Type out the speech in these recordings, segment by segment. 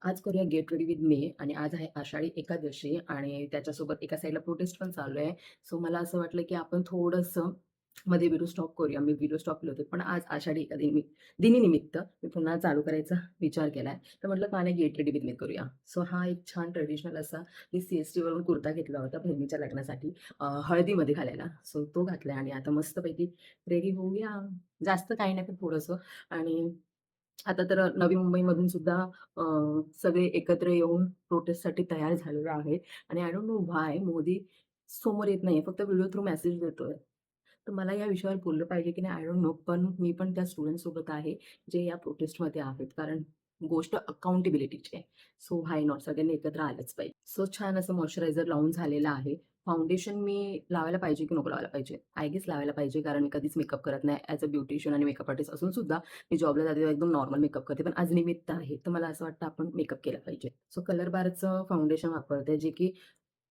आज करूया get ready with me आणि आज आहे आषाढी एकादशी आणि त्याच्यासोबत एका साईडला प्रोटेस्ट पण चालू आहे. सो मला असं वाटलं, की आपण थोडंसं मध्ये व्हिडिओ स्टॉप करूया. मी व्हिडिओ स्टॉप केले होते. पण आज आषाढी दिनीनिमित्त मी पुन्हा चालू करायचा विचार केलाय. तर म्हटलं का नाही गेट रेडी विथ मी करूया. सो हा एक छान ट्रेडिशनल असा मी CSTवरून कुर्ता घेतला होता बहिणीच्या लग्नासाठी हळदीमध्ये घालायला. सो तो घातलाय आणि आता मस्तपैकी रेडी होऊया. जास्त काही नाही पण थोडंसं आणि आता तर नवी मुंबईमधून सुद्धा अ, सगळे एकत्र येऊन प्रोटेस्टसाठी तयार झालेलो आहे आणि I don't know why Modi समोर येत नाहीये. फक्त व्हिडिओ थ्रू मेसेज देतोय. तर मला या विषयावर बोललं पाहिजे की नाही आय डोंट नो. पण मी पण त्या स्टुडंट्ससोबत आहे, जे या प्रोटेस्टमध्ये आहेत. कारण गोष्ट अकाउंटेबिलिटीची आहे. So why not? सगळ्यांनी एकत्र आलंच पाहिजे. सो छान असं मॉइश्चरायझर लावून झालेलं आहे. फाउंडेशन मी लावायला पाहिजे की नको लावायला पाहिजे? आय गेस लावायला पाहिजे कारण मी कधीच मेकअप करत नाही. ॲज अ ब्युटिशियन आणि मेकअप आर्टिस्ट असून सुद्धा मी जॉबला जाते तेव्हा एकदम नॉर्मल मेकअप करते. पण आज निमित्त आहे, तर मला असं वाटतं आपण मेकअप केला पाहिजे. सो कलर बारचं फाउंडेशन वापरते, जे की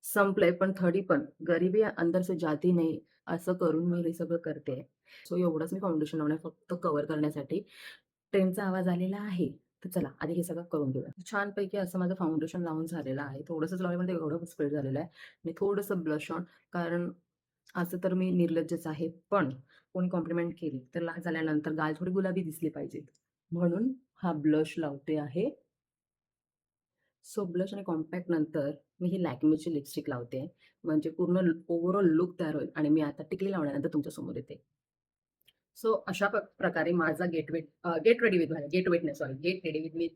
संपलंय पण तरी पण गरीबी अंदर से जाती नहीं, असं करून मी हे सगळं करते. सो एवढंच मी फाउंडेशन लावणार फक्त कव्हर करण्यासाठी. ट्रेनचा आवाज आलेला आहे. तर चला आधी हे सगळं करून घेऊया. छानपैकी असं माझं फाउंडेशन लावून झालेलं आहे. थोडंसंच लावलं पण ते एवढं स्प्रेड झालेलं आहे आणि थोडंसं ब्लश ऑन. कारण असं तर मी निर्लज्जच आहे. पण कोणी कॉम्प्लिमेंट केली तर झाल्यानंतर गाल थोडी गुलाबी दिसली पाहिजेत. म्हणून हा ब्लश लावते आहे. सो ब्लश आणि कॉम्पॅक्ट नंतर मी ही Lakméची लिपस्टिक लावते. म्हणजे पूर्ण ओव्हरऑल लूक तयार होईल आणि मी आता टिकली लावल्यानंतर तुमच्यासमोर येते. सो अशा प्रकारे माझा गेट रेडी विथ नाही sorry get ready with me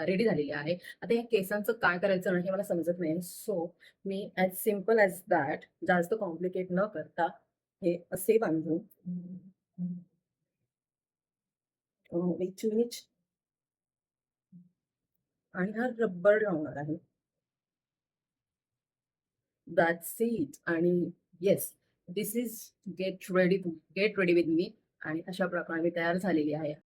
ready झालेली आहे. आता या केसांचं काय करायचं ना हे मला समजत नाही. So me as simple as that जास्त कॉम्प्लिकेट न करता हे असे बांधून विच आणि हा रबर लावणार आहे. दॅट्स इट आणि yes, this is get ready with me आणि अशा प्रकारे मी तयार झालेली आहे.